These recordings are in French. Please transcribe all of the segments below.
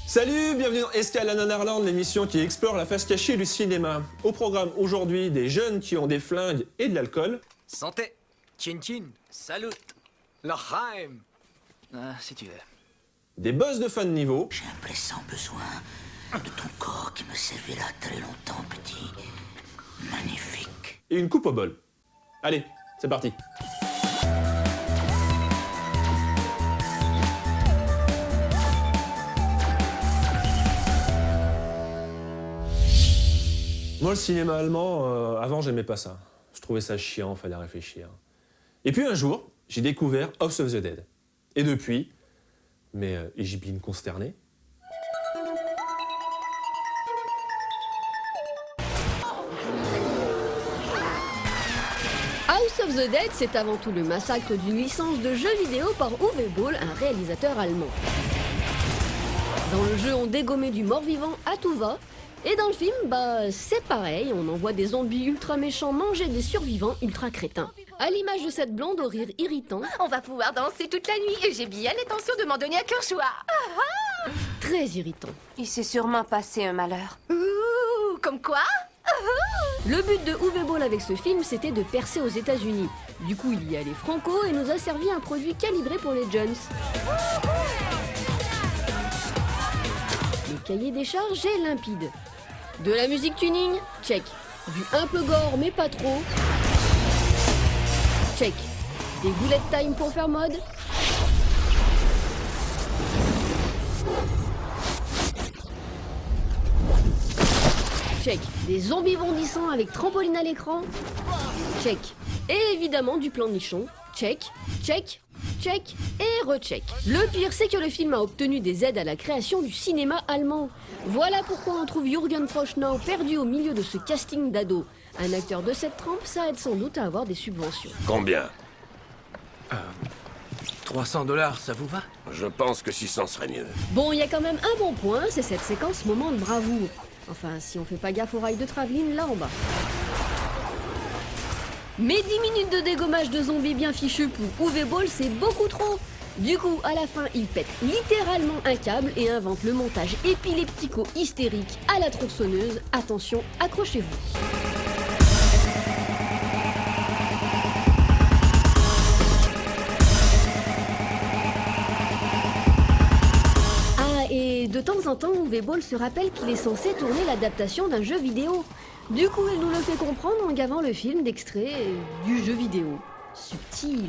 Salut, bienvenue dans Escale à Nanarland, l'émission qui explore la face cachée du cinéma. Au programme aujourd'hui, des jeunes qui ont des flingues et de l'alcool. Santé. Chin chin. Salut. L'Achaim. Ah, si tu veux. Des boss de fin de niveau. J'ai un pressant besoin de ton corps qui me servait là très longtemps, petit. Magnifique. Et une coupe au bol. Allez, c'est parti. Moi, le cinéma allemand, avant, j'aimais pas ça. Je trouvais ça chiant, fallait réfléchir. Et puis un jour, j'ai découvert House of the Dead. Et depuis, et j'ai bien consterné. House of the Dead, c'est avant tout le massacre d'une licence de jeux vidéo par Uwe Boll, un réalisateur allemand. Dans le jeu, on dégommait du mort-vivant à tout va, et dans le film, c'est pareil, on envoie des zombies ultra méchants manger des survivants ultra crétins. À l'image de cette blonde au rire irritant. On va pouvoir danser toute la nuit et j'ai bien l'intention de m'en donner à cœur joie. Très irritant. Il s'est sûrement passé un malheur. Ouh, comme quoi? Le but de Uwe Boll avec ce film, c'était de percer aux États-Unis. Du coup, il y allait franco et nous a servi un produit calibré pour les jeunes. Le cahier des charges est limpide. De la musique tuning, check. Du un peu gore mais pas trop, check. Des bullet time pour faire mode, check. Des zombies bondissants avec trampoline à l'écran, check. Et évidemment du plan nichon, check, check, check et recheck. Le pire, c'est que le film a obtenu des aides à la création du cinéma allemand. Voilà pourquoi on trouve Jürgen Prochnow perdu au milieu de ce casting d'ados. Un acteur de cette trempe, ça aide sans doute à avoir des subventions. Combien? $300, ça vous va? Je pense que 600 serait mieux. Bon, il y a quand même un bon point, c'est cette séquence moment de bravoure. Enfin, si on fait pas gaffe aux rails de travelling là en bas. Mais 10 minutes de dégommage de zombies bien fichus pour Uwe Boll, c'est beaucoup trop. Du coup, à la fin, il pète littéralement un câble et invente le montage épileptico-hystérique à la tronçonneuse. Attention, accrochez-vous. Et de temps en temps, Uwe Boll se rappelle qu'il est censé tourner l'adaptation d'un jeu vidéo. Du coup, il nous le fait comprendre en gavant le film d'extraits du jeu vidéo. Subtil.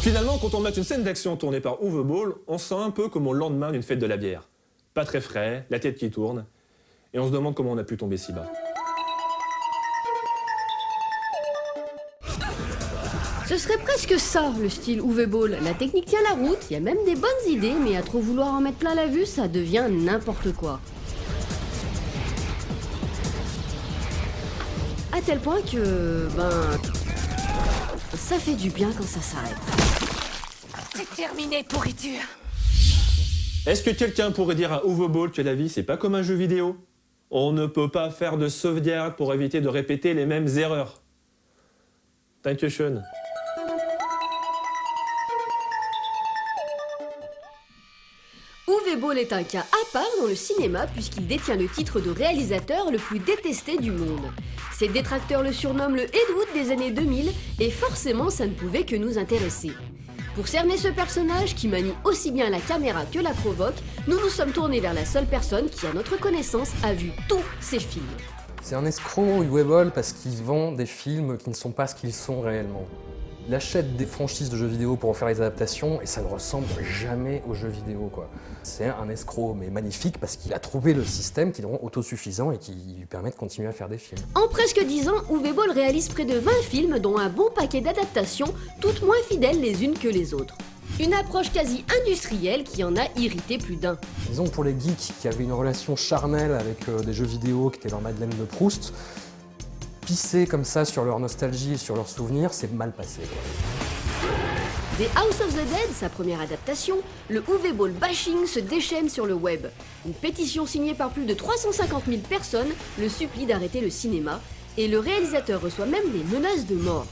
Finalement, quand on mate une scène d'action tournée par Uwe Boll, on se sent un peu comme au lendemain d'une fête de la bière. Pas très frais, la tête qui tourne, et on se demande comment on a pu tomber si bas. Ce serait presque ça, le style Uwe Boll. La technique tient la route, il y a même des bonnes idées, mais à trop vouloir en mettre plein la vue, ça devient n'importe quoi. À tel point que, ça fait du bien quand ça s'arrête. C'est terminé, pourriture. Est-ce que quelqu'un pourrait dire à Uwe Boll que la vie, c'est pas comme un jeu vidéo? On ne peut pas faire de sauvegarde pour éviter de répéter les mêmes erreurs. Dankeschön. Uwe Boll est un cas à part dans le cinéma puisqu'il détient le titre de réalisateur le plus détesté du monde. Ses détracteurs le surnomment le Ed Wood des années 2000 et forcément ça ne pouvait que nous intéresser. Pour cerner ce personnage qui manie aussi bien la caméra que la provoque, nous nous sommes tournés vers la seule personne qui, à notre connaissance, a vu tous ses films. C'est un escroc, Uwe Boll, parce qu'il vend des films qui ne sont pas ce qu'ils sont réellement. Il achète des franchises de jeux vidéo pour en faire les adaptations et ça ne ressemble jamais aux jeux vidéo, quoi. C'est un escroc, mais magnifique, parce qu'il a trouvé le système qui le rend autosuffisant et qui lui permet de continuer à faire des films. En presque 10 ans, Uwe Boll réalise près de 20 films, dont un bon paquet d'adaptations, toutes moins fidèles les unes que les autres. Une approche quasi industrielle qui en a irrité plus d'un. Disons que pour les geeks qui avaient une relation charnelle avec des jeux vidéo qui étaient leur Madeleine de Proust, pisser comme ça sur leur nostalgie et sur leurs souvenirs, c'est mal passé, quoi. Des House of the Dead, sa première adaptation, le Uwe Boll bashing se déchaîne sur le web. Une pétition signée par plus de 350 000 personnes le supplie d'arrêter le cinéma, Et le réalisateur reçoit même des menaces de mort.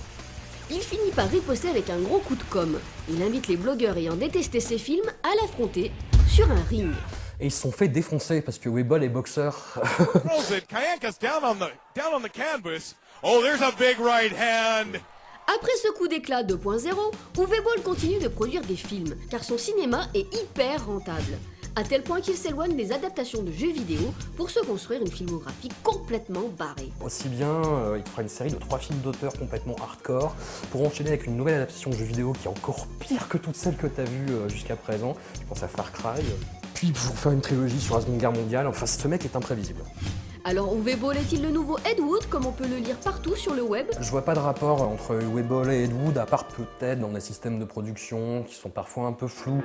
Il finit par riposter avec un gros coup de com'. Il invite les blogueurs ayant détesté ses films à l'affronter sur un ring. Et ils se sont fait défoncer parce que Weibol est boxeur. Kayanka's down on the canvas. Oh, there's a big right hand. Après ce coup d'éclat 2.0, Uwe Boll continue de produire des films, car son cinéma est hyper rentable. À tel point qu'il s'éloigne des adaptations de jeux vidéo pour se construire une filmographie complètement barrée. Aussi bien, il fera une série de 3 films d'auteur complètement hardcore, pour enchaîner avec une nouvelle adaptation de jeu vidéo qui est encore pire que toutes celles que t'as vues jusqu'à présent. Je pense à Far Cry. Puis pour faire une trilogie sur la Seconde Guerre mondiale, enfin ce mec est imprévisible. Alors Uwe Boll est-il le nouveau Ed Wood, comme on peut le lire partout sur le web? Je vois pas de rapport entre Uwe Boll et Ed Wood, à part peut-être dans des systèmes de production qui sont parfois un peu flous.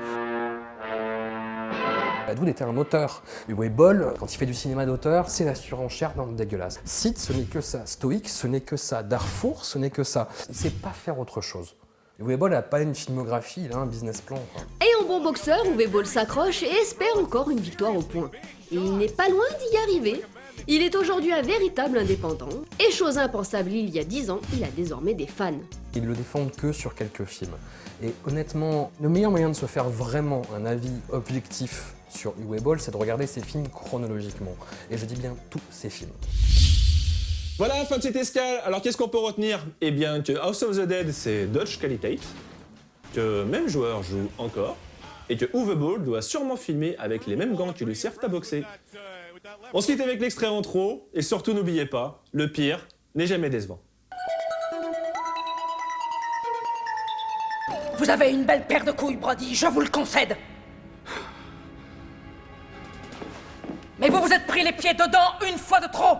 Ed Wood était un auteur. Uwe Boll, quand il fait du cinéma d'auteur, c'est la surenchère dans le dégueulasse. Sid, ce n'est que ça. Stoïque, ce n'est que ça. Darfour, ce n'est que ça. Il sait pas faire autre chose. Uwe Boll n'a pas une filmographie, il a un business plan. Quoi. Et en bon boxeur, Uwe Boll s'accroche et espère encore une victoire au point. Et il n'est pas loin d'y arriver. Il est aujourd'hui un véritable indépendant, et chose impensable il y a 10 ans, il a désormais des fans. Ils le défendent que sur quelques films. Et honnêtement, le meilleur moyen de se faire vraiment un avis objectif sur Uwe Boll, c'est de regarder ses films chronologiquement. Et je dis bien tous ses films. Voilà, fin de cette escale. Alors qu'est-ce qu'on peut retenir? Eh bien que House of the Dead c'est Dutch Qualitate, que même joueur joue encore, et que Uwe Boll doit sûrement filmer avec les mêmes gants qui lui servent à boxer. On se quitte avec l'extrait en trop, et surtout n'oubliez pas, le pire n'est jamais décevant. Vous avez une belle paire de couilles, Brody, je vous le concède. Mais vous vous êtes pris les pieds dedans une fois de trop.